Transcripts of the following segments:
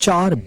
$4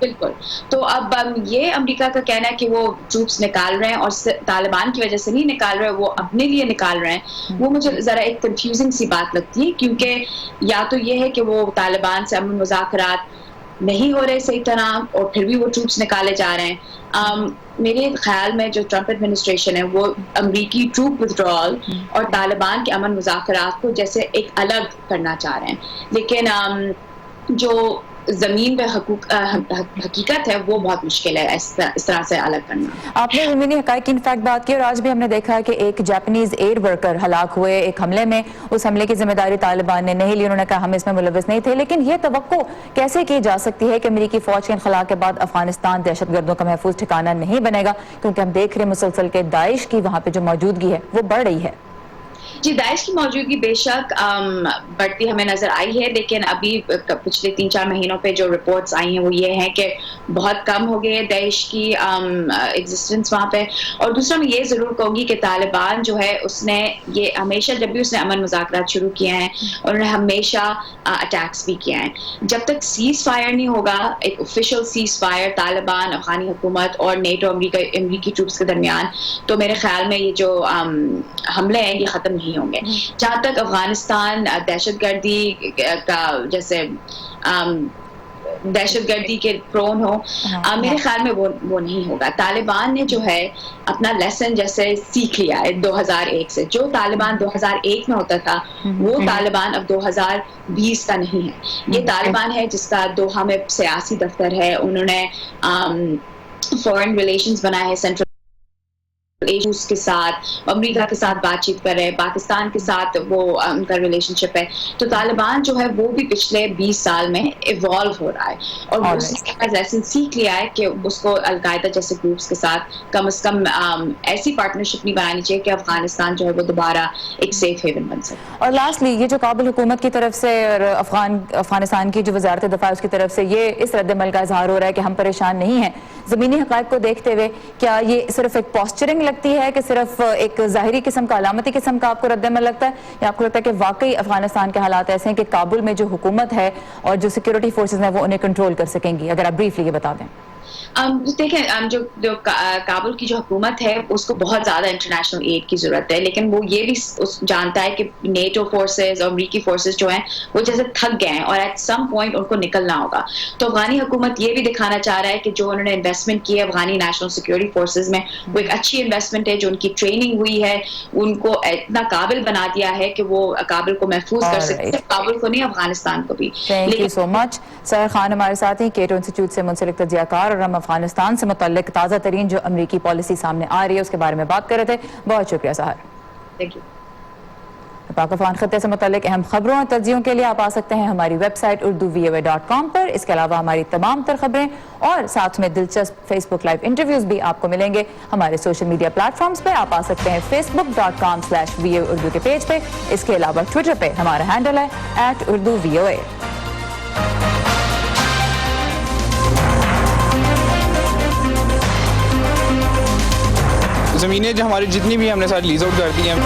بالکل. تو اب یہ امریکہ کا کہنا ہے کہ وہ ٹروپس نکال رہے ہیں اور طالبان کی وجہ سے نہیں نکال رہے, وہ اپنے لیے نکال رہے ہیں, وہ مجھے ذرا ایک کنفیوزنگ سی بات لگتی ہے, کیونکہ یا تو یہ ہے کہ وہ طالبان سے امن مذاکرات نہیں ہو رہے صحیح طرح اور پھر بھی وہ ٹروپس نکالے جا رہے ہیں. میرے خیال میں جو ٹرمپ ایڈمنسٹریشن ہے وہ امریکی ٹروپ ودرال اور طالبان کے امن مذاکرات کو جیسے ایک الگ کرنا چاہ رہے ہیں, لیکن جو زمین پہ حقیقت ہے وہ بہت مشکل ہے اس طرح سے الگ کرنا. آپ نے زمینی حقائق کی انفیکٹ بات کی, اور آج بھی ہم نے دیکھا کہ ایک جاپنیز ایئر ورکر ہلاک ہوئے ایک حملے میں. اس حملے کی ذمہ داری طالبان نے نہیں لی, انہوں نے کہا ہم اس میں ملوث نہیں تھے. لیکن یہ توقع کیسے کی جا سکتی ہے کہ امریکی فوج کے انخلاء کے بعد افغانستان دہشت گردوں کا محفوظ ٹھکانہ نہیں بنے گا, کیونکہ ہم دیکھ رہے ہیں مسلسل کہ داعش کی وہاں پہ جو موجودگی ہے وہ بڑھ رہی ہے. جی, داعش کی موجودگی بے شک بڑھتی ہمیں نظر آئی ہے, لیکن ابھی پچھلے 3-4 مہینوں پہ جو رپورٹس آئی ہیں وہ یہ ہیں کہ بہت کم ہو گئی ہے داعش کی ایگزسٹنس وہاں پہ. اور دوسرا میں یہ ضرور کہوں گی کہ طالبان جو ہے اس نے یہ ہمیشہ جب بھی اس نے امن مذاکرات شروع کیے ہیں انہوں نے ہمیشہ اٹیکس بھی کیے ہیں. جب تک سیز فائر نہیں ہوگا, ایک official cease fire Taliban, Afghani حکومت اور نیٹو امریکی ٹروپس کے درمیان, تو میرے خیال میں یہ جو حملے ہیں یہ ختم نہیں ہوں گے. جہاں تک افغانستان دہشت گردی کا جیسے دہشت گردی کے پرون ہو, میرے خیال میں وہ نہیں ہوگا. طالبان نے جو ہے اپنا لیسن جیسے سیکھ لیا ہے 2001 سے. جو طالبان 2001 میں ہوتا تھا وہ طالبان اب 2020 کا نہیں ہے. یہ طالبان ہے جس کا دوحہ میں سیاسی دفتر ہے, انہوں نے فورن ریلیشنز بنائے ہیں سینٹرل ایشوز کے ساتھ, امریکہ کے ساتھ بات چیت کر رہے ہیں, پاکستان کے ساتھ وہ ان کا ریلیشن شپ ہے. تو طالبان جو ہے وہ بھی پچھلے 20 سال میں ایوالو ہو رہا ہے, اور اس نے لیسن سیکھ لیا ہے کہ اس کو القاعدہ جیسے گروپس کے ساتھ کم از کم ایسی پارٹنرشپ نہیں بنانی چاہیے کہ افغانستان جو ہے وہ دوبارہ ایک سیف ہیون بن سکے. اور لاسٹلی یہ جو کابل حکومت کی طرف سے اور افغانستان کی جو وزارت دفاع اس کی طرف سے یہ اس رد عمل کا اظہار ہو رہا ہے کہ ہم پریشان نہیں ہیں, زمینی حقائق کو دیکھتے ہوئے کیا یہ صرف ایک پوسچرنگ لگتی ہے کہ صرف ایک ظاہری قسم کا علامتی قسم کا آپ کو رد عمل لگتا ہے, یا آپ کو لگتا ہے کہ واقعی افغانستان کے حالات ایسے ہیں کہ کابل میں جو حکومت ہے اور جو سیکیورٹی فورسز ہیں وہ انہیں کنٹرول کر سکیں گی؟ اگر آپ بریفلی یہ بتا دیں. دیکھیں جو کابل کی جو حکومت ہے اس کو بہت زیادہ انٹرنیشنل ایڈ کی ضرورت ہے, لیکن وہ یہ بھی جانتا ہے کہ نیٹو فورسز اور امریکی فورسز جو ہیں وہ جیسے تھک گئے ہیں اور ایٹ سم پوائنٹ ان کو نکلنا ہوگا. تو افغانی حکومت یہ بھی دکھانا چاہ رہا ہے کہ جو انہوں نے انویسٹمنٹ کی ہے افغانی نیشنل سیکورٹی فورسز میں وہ ایک اچھی انویسٹمنٹ ہے, جو ان کی ٹریننگ ہوئی ہے ان کو اتنا قابل بنا دیا ہے کہ وہ کابل کو محفوظ کر سکتے ہیں, کابل کو نہیں افغانستان کو بھی. تھینک یو سو مچ. سحر خان ہمارے ساتھ ہیں, کیٹو انسٹیٹیوٹ سے منسلک تجزیہ کار, اور ہم افغانستان سے متعلق تازہ ترین جو امریکی پالیسی سامنے آ رہی ہے اس کے بارے میں بات کر رہے تھے. بہت شکریہ سحر. Thank you. پاک افغان خطے سے متعلق اہم خبروں اور تجزیوں کے لیے آپ آ سکتے ہیں ہماری ویب سائٹ urduvoa.com پر. اس کے علاوہ ہماری تمام تر خبریں اور ساتھ میں دلچسپ فیس بک لائیو انٹرویوز بھی آپ کو ملیں گے ہمارے سوشل میڈیا پلیٹ فارمز پہ. آپ آ سکتے ہیں facebook.com/voa urdu کے پیج پہ. اس کے علاوہ ٹویٹر پہ ہمارا ہینڈل ہے @urduvoa. زمینیں جو ہماری جتنی بھی ہم نے ساری لیز آؤٹ کر دی ہیں,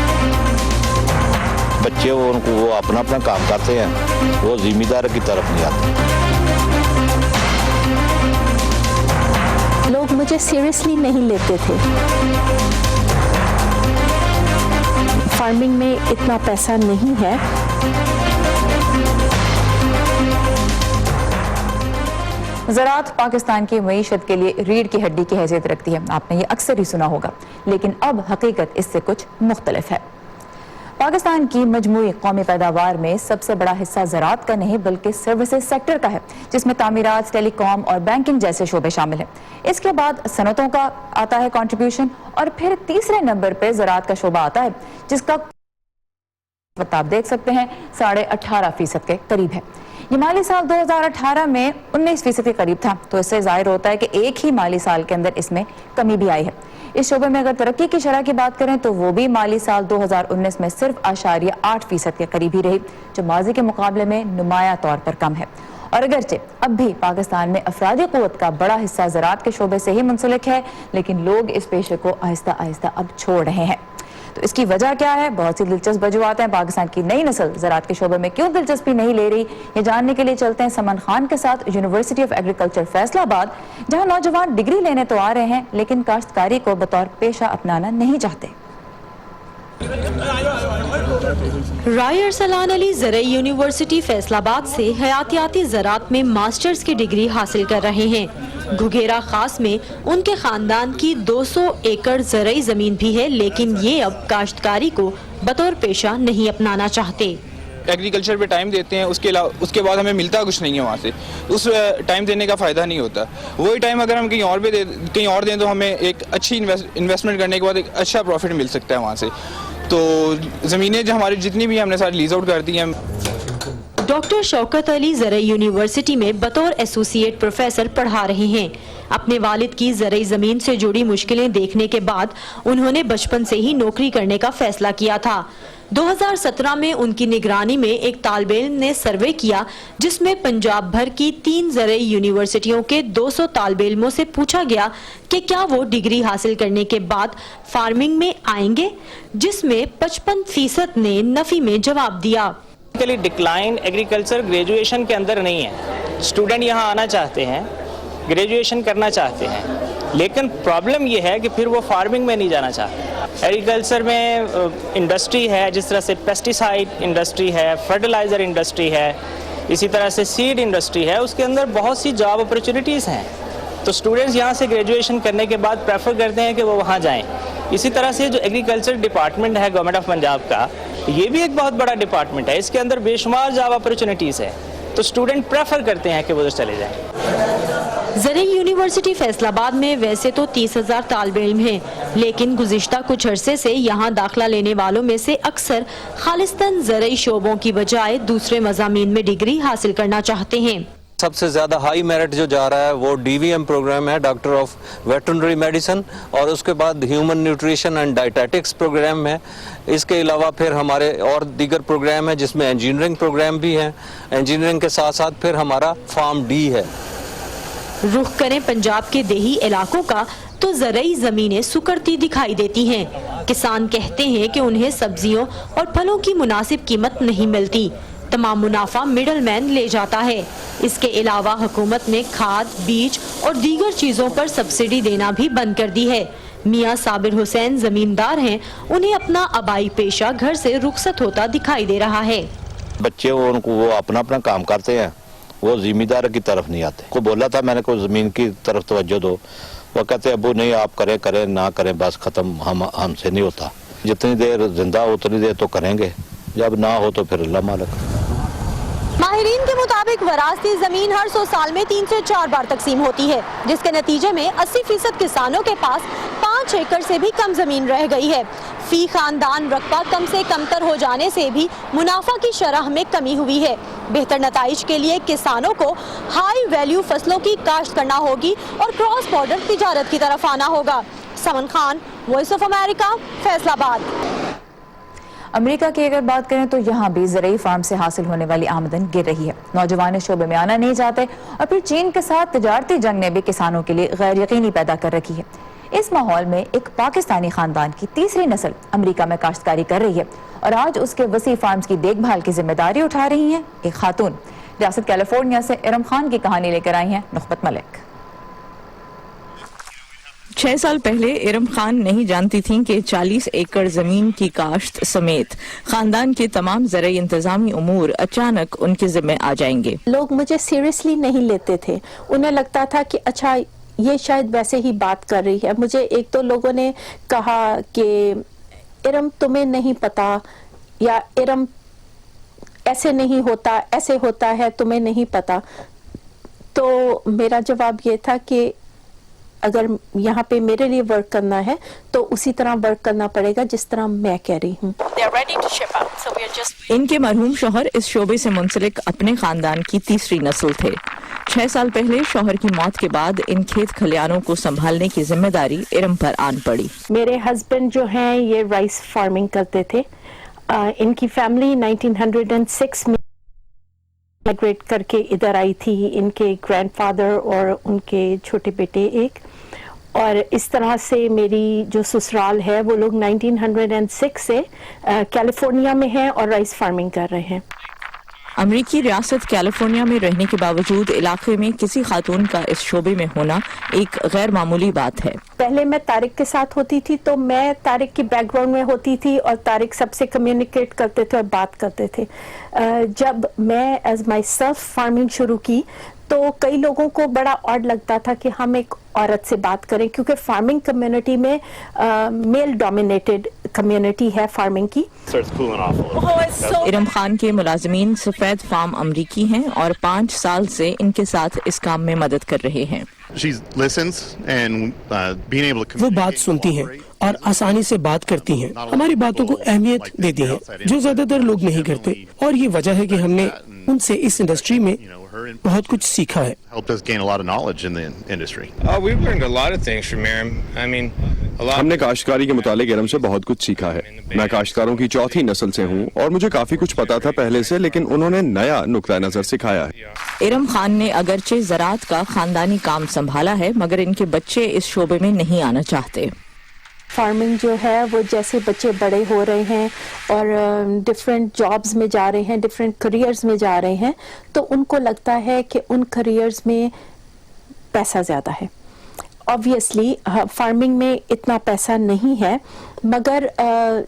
بچے ان کو وہ اپنا کام کرتے ہیں, وہ ذمہ دار کی طرف نہیں آتے. لوگ مجھے سیریسلی نہیں لیتے تھے. فارمنگ میں اتنا پیسہ نہیں ہے. زراعت پاکستان کی معیشت کے لیے ریڑھ کی ہڈی کی حیثیت رکھتی ہے, آپ نے یہ اکثر ہی سنا ہوگا, لیکن اب حقیقت اس سے کچھ مختلف ہے. پاکستان کی مجموعی قومی پیداوار میں سب سے بڑا حصہ زراعت کا نہیں بلکہ سروسز سیکٹر کا ہے, جس میں تعمیرات, ٹیلی کام اور بینکنگ جیسے شعبے شامل ہیں. اس کے بعد صنعتوں کا آتا ہے کنٹریبیوشن, اور پھر تیسرے نمبر پہ زراعت کا شعبہ آتا ہے جس کا آپ دیکھ سکتے ہیں 18.5% کے قریب ہے. یہ مالی سال 2018 میں 19% کے قریب تھا, تو اس سے ظاہر ہوتا ہے کہ ایک ہی مالی سال کے اندر اس میں کمی بھی آئی ہے. اس شعبے میں اگر ترقی کی شرح کی بات کریں تو وہ بھی مالی سال 2019 میں صرف 0.8% کے قریب ہی رہی, جو ماضی کے مقابلے میں نمایاں طور پر کم ہے. اور اگرچہ اب بھی پاکستان میں افرادی قوت کا بڑا حصہ زراعت کے شعبے سے ہی منسلک ہے, لیکن لوگ اس پیشے کو آہستہ آہستہ اب چھوڑ رہے ہیں. تو تو اس کی وجہ کیا ہے؟ بہت سی دلچسپ وجوہات ہیں. پاکستان کی نئی نسل زراعت کے شعبے میں کیوں دلچسپی نہیں لے رہی، یہ جاننے کے لیے چلتے ہیں سمن خان کے ساتھ یونیورسٹی آف ایگریکلچر فیصلہ آباد، جہاں نوجوان ڈگری لینے تو آ رہے ہیں لیکن کاشتکاری کو بطور پیشہ اپنانا نہیں چاہتے. رائے ارسلان علی زرعی یونیورسٹی فیصل آباد سے حیاتیاتی زراعت میں ماسٹرز کی ڈگری حاصل کر رہے ہیں. گھگیرا خاص میں ان کے خاندان کی 200 ایکڑ زرعی زمین بھی ہے، لیکن یہ اب کاشتکاری کو بطور پیشہ نہیں اپنانا چاہتے. ایگریکلچر پہ ٹائم دیتے ہیں، اس کے بعد ہمیں ملتا کچھ نہیں ہے وہاں سے. اس ٹائم دینے کا فائدہ نہیں ہوتا. وہی ٹائم اگر ہم کہیں اور دیں تو ہمیں ایک اچھی انویسٹمنٹ کرنے کے بعد ایک اچھا پروفٹ مل سکتا ہے وہاں سے. تو زمینیں جو ہماری جتنی بھی ہم نے ساری لیز آؤٹ کر دی ہیں. ڈاکٹر شوکت علی زرعی یونیورسٹی میں بطور ایسوسیٹ پروفیسر پڑھا رہے ہیں. اپنے والد کی زرعی زمین سے جڑی مشکلیں دیکھنے کے بعد انہوں نے بچپن سے ہی نوکری کرنے کا فیصلہ کیا تھا. 2017 میں ان کی نگرانی میں ایک طالب علم نے سروے کیا جس میں پنجاب بھر کی 3 زرعی یونیورسٹیوں کے 200 طالب علموں سے پوچھا گیا کہ کیا وہ ڈگری حاصل کرنے کے بعد فارمنگ میں آئیں گے، جس میں 55% نے نفی میں جواب دیا. ڈکلائن ایگریکلچر گریجویشن کے اندر نہیں ہے. اسٹوڈنٹ یہاں آنا چاہتے ہیں، گریجویشن کرنا چاہتے ہیں، لیکن پرابلم یہ ہے کہ پھر وہ فارمنگ میں نہیں جانا چاہتے. ایگریکلچر میں انڈسٹری ہے، جس طرح سے پیسٹیسائڈ انڈسٹری ہے، فرٹیلائزر انڈسٹری ہے، اسی طرح سے سیڈ انڈسٹری ہے، اس کے اندر بہت سی جاب اپرچونیٹیز ہیں. تو اسٹوڈنٹس یہاں سے گریجویشن کرنے کے بعد پریفر کرتے ہیں کہ وہ وہاں جائیں. اسی طرح سے جو ایگریکلچر ڈپارٹمنٹ ہے گورنمنٹ آف پنجاب کا، یہ بھی ایک بہت بڑا ڈپارٹمنٹ ہے. اس کے اندر بے شمار جاب اپرچونیٹیز ہے، تو اسٹوڈنٹ پریفر کرتے ہیں کہ وہ ادھر چلے جائیں. زرعی یونیورسٹی فیصل آباد میں ویسے تو 30,000 طالب علم ہیں، لیکن گزشتہ کچھ عرصے سے یہاں داخلہ لینے والوں میں سے اکثر خالصتاً زرعی شعبوں کی بجائے دوسرے مضامین میں ڈگری حاصل کرنا چاہتے ہیں. سب سے زیادہ ہائی میرٹ جو جا رہا ہے وہ DVM پروگرام ہے، ڈاکٹر آف ویٹرنری میڈیسن، اور اس کے بعد human nutrition and dietetics program ہے. اس کے علاوہ پھر ہمارے اور دیگر پروگرام ہیں جس میں انجینئرنگ پروگرام بھی ہیں. انجینئرنگ کے ساتھ ساتھ پھر ہمارا فارم ڈی ہے. رخ کریں پنجاب کے دیہی علاقوں کا تو زرعی زمینیں سکڑتی دکھائی دیتی ہیں. کسان کہتے ہیں کہ انہیں سبزیوں اور پھلوں کی مناسب قیمت نہیں ملتی، تمام منافع مڈل مین لے جاتا ہے. اس کے علاوہ حکومت نے کھاد، بیج اور دیگر چیزوں پر سبسڈی دینا بھی بند کر دی ہے. میاں صابر حسین زمیندار ہیں، انہیں اپنا آبائی پیشہ گھر سے رخصت ہوتا دکھائی دے رہا ہے. بچے وہ اپنا کام کرتے ہیں، وہ ذمہ دار کی طرف نہیں آتے. کو بولا تھا میں نے کوئی زمین کی طرف توجہ دو، وہ کہتے ابو نہیں آپ کریں نہ کریں بس ختم، ہم سے نہیں ہوتا. جتنی دیر زندہ اتنی دیر تو کریں گے، جب نہ ہو تو پھر اللہ مالک. ماہرین کے مطابق وراثتی زمین ہر 100 سال میں 3 سے 4 بار تقسیم ہوتی ہے، جس کے نتیجے میں 80% کسانوں کے پاس 5 ایکڑ سے بھی کم زمین رہ گئی ہے. فی خاندان رقبہ کم سے کمتر ہو جانے سے بھی منافع کی شرح میں کمی ہوئی ہے. بہتر نتائج کے لیے کسانوں کو ہائی ویلیو فصلوں کی کاشت کرنا ہوگی اور کراس بارڈر تجارت کی طرف آنا ہوگا. Saman Khan, voice of America, Faisalabad. امریکہ کی اگر بات کریں تو یہاں بھی زرعی فارم سے حاصل ہونے والی آمدن گر رہی ہے. نوجوان اس شعبے میں آنا نہیں چاہتے اور پھر چین کے ساتھ تجارتی جنگ نے بھی کسانوں کے لیے غیر یقینی پیدا کر رکھی ہے. اس ماحول میں ایک پاکستانی خاندان کی تیسری نسل امریکہ میں کاشتکاری کر رہی ہے اور آج اس کے وسیع فارمز کی دیکھ بھال کی ذمہ داری اٹھا رہی ہیں ایک خاتون. ریاست کیلیفورنیا سے ارم خان کی کہانی لے کر آئی ہیں نخبت ملک. 6 سال پہلے ارم خان نہیں جانتی تھیں کہ 40 ایکڑ زمین کی کاشت سمیت خاندان کے تمام زرعی انتظامی امور اچانک ان کے ذمہ آ جائیں گے. لوگ مجھے سیریسلی نہیں لیتے تھے، انہیں لگتا تھا کہ اچھا یہ شاید ویسے ہی بات کر رہی ہے. مجھے 1-2 لوگوں نے کہا کہ ارم تمہیں نہیں پتا، یا ارم ایسے نہیں ہوتا، ایسے ہوتا ہے، تمہیں نہیں پتا. تو میرا جواب یہ تھا کہ اگر یہاں پہ میرے لیے ورک کرنا ہے تو اسی طرح ورک کرنا پڑے گا جس طرح میں کہہ رہی ہوں. ان کے مرحوم شوہر اس شعبے سے منسلک اپنے خاندان کی تیسری نسل تھے. 6 سال پہلے شوہر کی موت کے بعد ان کھیت کھلیانوں کو سنبھالنے کی ذمہ داری ارم پر آن پڑی. میرے ہسبینڈ جو ہیں یہ رائس فارمنگ کرتے تھے. ان کی فیملی 1906 میں مائگریٹ کر کے ادھر آئی تھی. ان کے گرینڈ فادر اور ان کے چھوٹے بیٹے ایک، اور اس طرح سے میری جو سسرال ہے وہ لوگ 1906 سے کیلیفورنیا میں ہیں اور رائس فارمنگ کر رہے ہیں. امریکی ریاست کیلیفورنیا میں رہنے کے باوجود علاقے میں کسی خاتون کا اس شعبے میں ہونا ایک غیر معمولی بات ہے. پہلے میں طارق کے ساتھ ہوتی تھی تو میں طارق کی بیک گراؤنڈ میں ہوتی تھی اور طارق سب سے کمیونیکیٹ کرتے تھے اور بات کرتے تھے. جب میں ایز مائی سیلف فارمنگ شروع کی تو کئی لوگوں کو بڑا آڈ لگتا تھا کہ ہم ایک عورت سے بات کریں, کیونکہ فارمنگ کمیونٹی میں میل ڈومینیٹڈ کمیونٹی ہے فارمنگ کی. ارم خان کے ملازمین سفید فام امریکی ہیں اور 5 سال سے ان کے ساتھ اس کام میں مدد کر رہے ہیں. وہ بات سنتی ہیں اور آسانی سے بات کرتی ہیں, ہماری باتوں کو اہمیت دیتی ہیں جو زیادہ تر لوگ نہیں کرتے, اور یہ وجہ ہے کہ ہم نے ان سے اس انڈسٹری میں بہت کچھ سیکھا ہے. ہم نے کاشتکاری کے متعلق ارم سے بہت کچھ سیکھا ہے. میں کاشتکاروں کی 4تھی نسل سے ہوں اور مجھے کافی کچھ پتا تھا پہلے سے, لیکن انہوں نے نیا نقطہ نظر سکھایا ہے. ارم خان نے اگرچہ زراعت کا خاندانی کام سنبھالا ہے مگر ان کے بچے اس شعبے میں نہیں آنا چاہتے. فارمنگ جو ہے وہ جیسے بچے بڑے ہو رہے ہیں اور ڈفرینٹ جابز میں جا رہے ہیں, ڈفرینٹ کریئرز میں جا رہے ہیں, تو ان کو لگتا ہے کہ ان کریئرز میں پیسہ زیادہ ہے. آبویسلی فارمنگ میں اتنا پیسہ نہیں ہے, مگر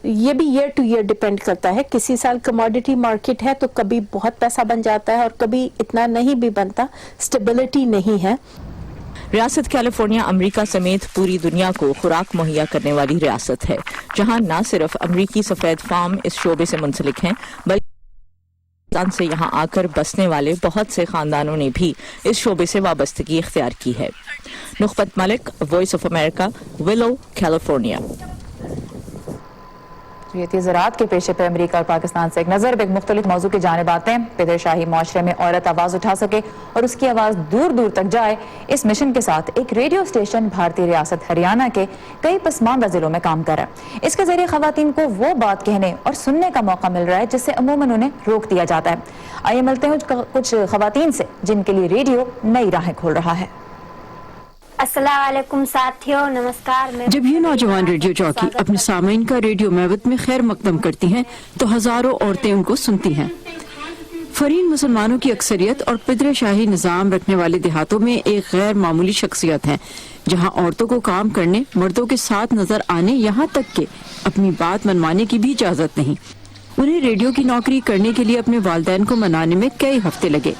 یہ بھی ایئر ٹو ایئر ڈپینڈ کرتا ہے. کسی سال کموڈیٹی مارکیٹ ہے تو کبھی بہت پیسہ بن جاتا ہے اور کبھی اتنا نہیں بھی بنتا, اسٹیبلٹی نہیں ہے. ریاست کیلیفورنیا امریکہ سمیت پوری دنیا کو خوراک مہیا کرنے والی ریاست ہے, جہاں نہ صرف امریکی سفید فام اس شعبے سے منسلک ہیں بلکہ سے یہاں آ کر بسنے والے بہت سے خاندانوں نے بھی اس شعبے سے وابستگی اختیار کی ہے. Nakhat Malik, Voice of America, ویلو, کیلیفورنیا. زراعت کے پیشے پہ امریکہ اور پاکستان سے ایک نظر. ایک مختلف موضوع کی جانب آتے ہیں. پدر شاہی معاشرے میں عورت آواز اٹھا سکے اور اس کی آواز دور دور تک جائے, اس مشن کے ساتھ ایک ریڈیو اسٹیشن بھارتی ریاست ہریانہ کے کئی پسماندہ ضلعوں میں کام کر رہا ہے. اس کے ذریعے خواتین کو وہ بات کہنے اور سننے کا موقع مل رہا ہے جس سے عموماً انہیں روک دیا جاتا ہے. آئیے ملتے ہیں کچھ خواتین سے جن کے لیے ریڈیو نئی راہیں کھول رہا ہے. السلام علیکم ساتھیوں, نمسکار. جب یہ نوجوان ریڈیو چوکی اپنے سامعین کا ریڈیو میوت میں خیر مقدم کرتی ہیں تو ہزاروں عورتیں ان کو سنتی ہیں. فرین مسلمانوں کی اکثریت اور پدر شاہی نظام رکھنے والے دیہاتوں میں ایک غیر معمولی شخصیت ہیں, جہاں عورتوں کو کام کرنے, مردوں کے ساتھ نظر آنے, یہاں تک کہ اپنی بات منوانے کی بھی اجازت نہیں. انہیں ریڈیو کی نوکری کرنے کے لیے اپنے والدین کو منانے میں کئی ہفتے لگے.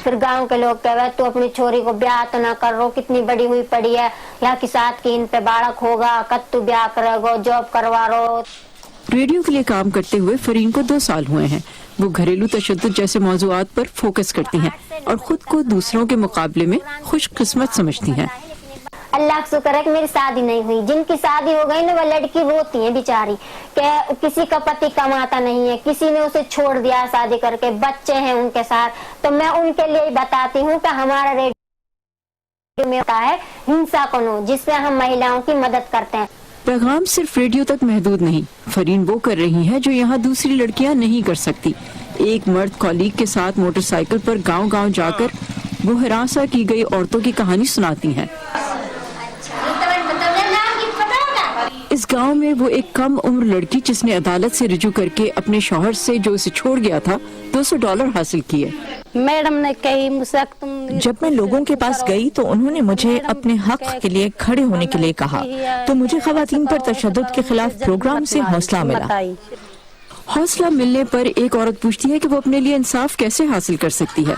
پھر گاؤں کے لوگ کہہ تو اپنی چھوری کو بیاہ تو نہ کر رو, کتنی بڑی ہوئی پڑی ہے, یا کی ساتھ کی ان پہ باڑک ہوگا, کت تو بیاہ کرے گو, جاب کروا رو. ریڈیو کے لیے کام کرتے ہوئے فرین کو 2 سال ہوئے ہیں. وہ گھریلو تشدد جیسے موضوعات پر فوکس کرتی ہیں اور خود کو دوسروں کے مقابلے میں خوش قسمت سمجھتی ہیں. اللہ کا شکر ہے کہ میری شادی نہیں ہوئی. جن کی شادی ہو گئی نا وہ لڑکی روتی ہیں بیچاری کہ کسی کا پتی کماتا نہیں ہے, کسی نے اسے چھوڑ دیا شادی کر کے, بچے ہیں ان کے ساتھ. تو میں ان کے لیے بتاتی ہوں کہ ہمارا ریڈیو میں ہوتا ہے ہنسا کنو, جس میں ہم مہیلاؤں کی مدد کرتے ہیں. پیغام صرف ریڈیو تک محدود نہیں. فرین وہ کر رہی ہیں جو یہاں دوسری لڑکیاں نہیں کر سکتی. ایک مرد کالیگ کے ساتھ موٹر سائیکل پر گاؤں گاؤں جا کر وہ ہراساں کی گئی عورتوں کی کہانی سناتی ہیں. اس گاؤں میں وہ ایک کم عمر لڑکی جس نے عدالت سے رجوع کر کے اپنے شوہر سے جو اسے چھوڑ گیا تھا $200 حاصل کیے. میڈم نے کہی مجھ سے جب میں لوگوں کے پاس گئی تو انہوں نے مجھے اپنے حق کے لیے کھڑے ہونے کے لیے کہا, تو مجھے خواتین پر تشدد کے خلاف پروگرام سے حوصلہ ملا. حوصلہ ملنے پر ایک عورت پوچھتی ہے کہ وہ اپنے لیے انصاف کیسے حاصل کر سکتی ہے.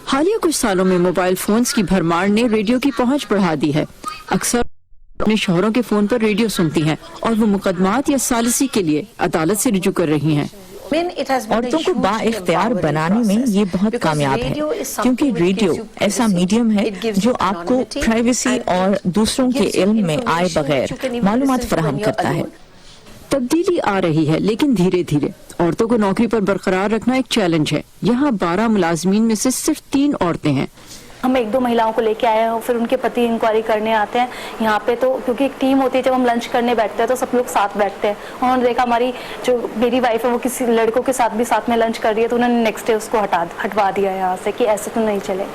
حالیہ کچھ سالوں میں موبائل فونز کی بھرمار نے ریڈیو کی پہنچ بڑھا دی ہے. اکثر اپنے شوہروں کے فون پر ریڈیو سنتی ہیں اور وہ مقدمات یا ثالثی کے لیے عدالت سے رجوع کر رہی ہیں. عورتوں کو با اختیار بنانے میں یہ بہت کامیاب ہے, کیونکہ ریڈیو ایسا میڈیم ہے جو آپ کو پرائیویسی اور دوسروں کے علم میں آئے بغیر معلومات فراہم کرتا ہے. تبدیلی آ رہی ہے لیکن دھیرے دھیرے. عورتوں کو نوکری پر برقرار رکھنا ایک چیلنج ہے. یہاں 12 ملازمین میں سے صرف 3 عورتیں ہیں. ہم 1-2 مہیلاؤں کو لے کے آئے ہیں, پھر ان کے پتی انکوائری کرنے آتے ہیں یہاں پہ. تو کیونکہ ایک ٹیم ہوتی ہے, جب ہم لنچ کرنے بیٹھتے ہیں تو سب لوگ ساتھ بیٹھتے ہیں. انہوں نے دیکھا ہماری جو میری وائف ہے وہ کسی لڑکوں کے ساتھ بھی ساتھ میں لنچ کر رہی ہے, تو انہوں نے نیکسٹ ڈے اس کو ہٹوا دیا یہاں سے کہ ایسے تو نہیں چلے.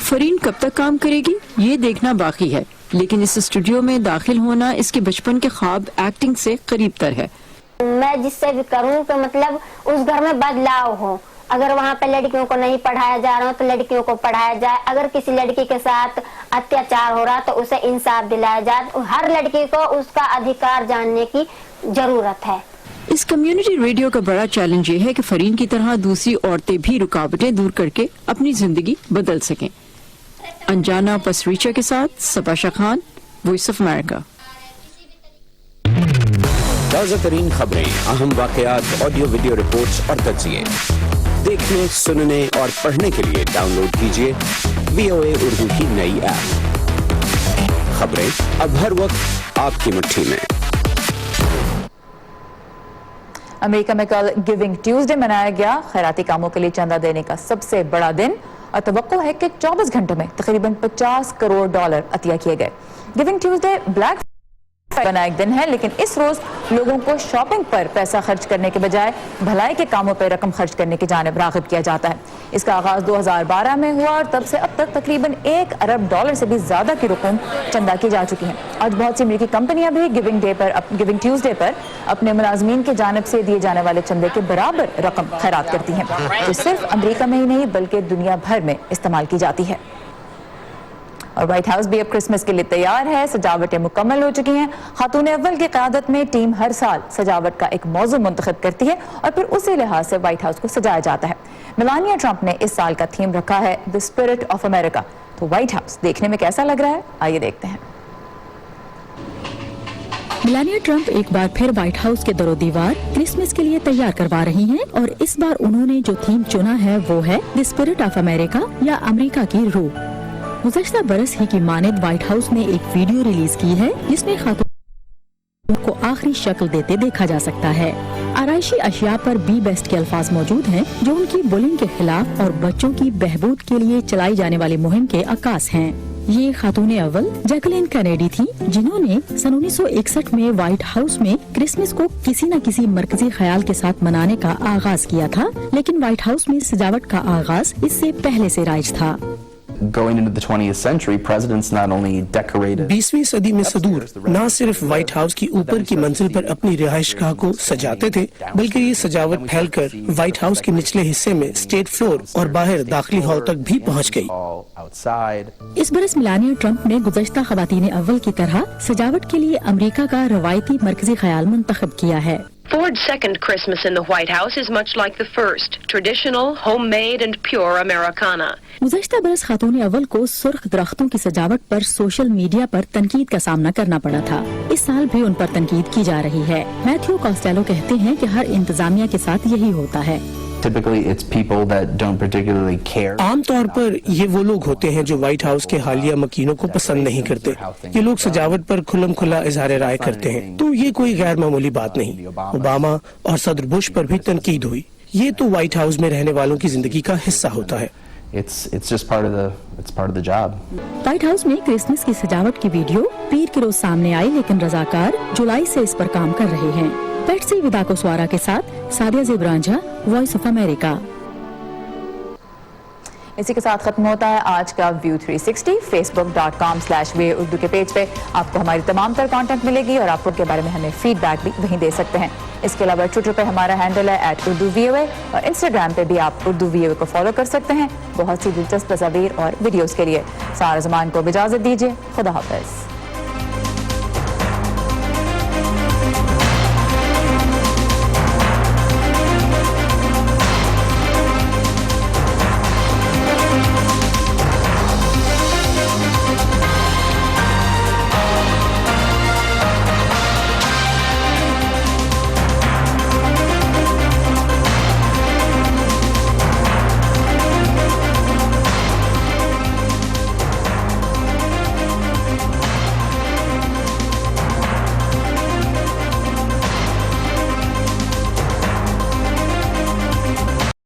فرین کب تک کام کرے گی یہ دیکھنا باقی ہے, لیکن اس اسٹوڈیو میں داخل ہونا اس کے بچپن کے خواب ایکٹنگ سے قریب تر ہے. میں جس سے بھی کروں کہ مطلب اس گھر میں بدلاؤ ہو. اگر وہاں پہ لڑکیوں کو نہیں پڑھایا جا رہا ہو تو لڑکیوں کو پڑھایا جائے. اگر کسی لڑکی کے ساتھ اتیاچار ہو رہا تو اسے انصاف دلایا جائے. ہر لڑکی کو اس کا ادھیکار جاننے کی ضرورت ہے. اس کمیونٹی ریڈیو کا بڑا چیلنج یہ ہے کہ فرین کی طرح دوسری عورتیں بھی رکاوٹیں دور کر کے اپنی زندگی بدل سکیں. انجانا پسریچا کے ساتھ سپاشا خان، وائس آف امریکہ. تازہ ترین خبریں، اہم واقعات، آڈیو ویڈیو رپورٹس اور تجزیے دیکھنے، سننے اور پڑھنے کے لیے ڈاؤن لوڈ کیجیے VOA اردو کی نئی ایپ. خبریں اب ہر وقت آپ کی مٹھی میں. امریکہ میں کل گیونگ ٹیوزڈے منایا گیا. خیراتی کاموں کے لیے چندہ دینے کا سب سے بڑا دن اور توقع ہے کہ 24 گھنٹوں میں تقریباً $50 کروڑ عطیہ کیے گئے. گیونگ ٹیوزڈے بلیک بنا ایک دن ہے، لیکن اس روز لوگوں کو شاپنگ پر پیسہ خرچ کرنے کے بجائے بھلائی کے کاموں پر رقم خرچ کرنے کی جانب راغب کیا جاتا ہے. اس کا آغاز 2012 میں ہوا اور تب سے اب تک تقریباً $1 ارب سے بھی زیادہ کی رقم چندہ کی جا چکی ہیں. آج بہت سی امریکی کمپنیاں بھی گیونگ ٹیوزڈے پر اپنے ملازمین کی جانب سے دیے جانے والے چندے کے برابر رقم خیرات کرتی ہیں، جو صرف امریکہ میں ہی نہیں بلکہ دنیا بھر میں استعمال کی جاتی ہے. اور وائٹ ہاؤس بھی اب کرسمس کے لیے تیار ہے. سجاوٹیں مکمل ہو چکی ہیں. خاتون اول کی قیادت میں ٹیم ہر سال سجاوٹ کا ایک موضوع منتخب کرتی ہے اور پھر اسی لحاظ سے وائٹ ہاؤس کو سجایا جاتا ہے. میلانیا ٹرمپ نے اس سال کا تھیم رکھا ہے دی اسپرٹ آف امریکہ. تو وائٹ ہاؤس دیکھنے میں کیسا لگ رہا ہے، آئیے دیکھتے ہیں. میلانیا ٹرمپ ایک بار پھر وائٹ ہاؤس کے در و دیوار کرسمس کے لیے تیار کروا رہی ہیں اور اس بار انہوں نے جو تھیم چنا ہے وہ ہے دی اسپرٹ آف امریکہ یا امریکہ کی روح. گزشتہ برس ہی کی مانند وائٹ ہاؤس نے ایک ویڈیو ریلیز کی ہے جس میں خاتون کو آخری شکل دیتے دیکھا جا سکتا ہے. آرائشی اشیاء پر بی بیسٹ کے الفاظ موجود ہیں جو ان کی بلنگ کے خلاف اور بچوں کی بہبود کے لیے چلائی جانے والی مہم کے عکاس ہیں. یہ خاتون اول جیکلین کینیڈی تھی جنہوں نے سن 1961 میں وائٹ ہاؤس میں کرسمس کو کسی نہ کسی مرکزی خیال کے ساتھ منانے کا آغاز کیا تھا، لیکن وائٹ ہاؤس میں سجاوٹ کا آغاز اس سے پہلے سے رائج تھا. Going into the 20th century, presidents not only decorated 20ویں صدی میں صدور نہ صرف وائٹ ہاؤس کی اوپر کی منزل پر اپنی رہائش گاہ کو سجاتے تھے بلکہ یہ سجاوٹ پھیل کر وائٹ ہاؤس کے نچلے حصے میں اسٹیٹ فلور اور باہر داخلی ہال تک بھی پہنچ گئی. اس برس میلانیا ٹرمپ نے گزشتہ خواتین اول کی طرح سجاوٹ کے لیے امریکہ کا روایتی مرکزی خیال منتخب کیا ہے. Ford's second Christmas in the White House is much like the first, traditional, homemade and pure Americana. گزشتہ برس خاتون اول کو سرخ درختوں کی سجاوٹ پر سوشل میڈیا پر تنقید کا سامنا کرنا پڑا تھا. اس سال بھی ان پر تنقید کی جا رہی ہے. میتھیو کاسٹیلو کہتے ہیں کہ ہر انتظامیہ کے ساتھ یہی ہوتا ہے. Typically it's people that don't particularly care. عام طور پر یہ وہ لوگ ہوتے ہیں جو وائٹ ہاؤس کے حالیہ مکینوں کو پسند نہیں کرتے. یہ لوگ سجاوٹ پر کھلم کھلا اظہار رائے کرتے ہیں تو یہ کوئی غیر معمولی بات نہیں. اوباما اور صدر بش پر بھی تنقید ہوئی. یہ تو وائٹ ہاؤس میں رہنے والوں کی زندگی کا حصہ ہوتا ہے. It's just part of the job. White house میں کرسمس کی سجاوٹ کی ویڈیو پیر کے روز سامنے آئی لیکن رضاکار جولائی سے اس پر کام کر رہے ہیں. پیٹسی وداکوسوارا کے ساتھ سادیہ زیبرانجھا، وائس آف امریکہ. اسی کے ساتھ ختم ہوتا ہے آج کا ویو 360. facebook.com/VOA اردو کے پیج پہ آپ کو ہماری تمام تر کانٹینٹ ملے گی اور آپ کے بارے میں ہمیں فیڈ بیک بھی وہیں دے سکتے ہیں. اس کے علاوہ ٹویٹر پہ ہمارا ہینڈل ہے @UrduVOA اور انسٹاگرام پہ بھی آپ اردو VOA کو فالو کر سکتے ہیں بہت سی دلچسپ تصاویر اور ویڈیوز کے لیے. سارا زمان کو اجازت دیجیے. خدا حافظ.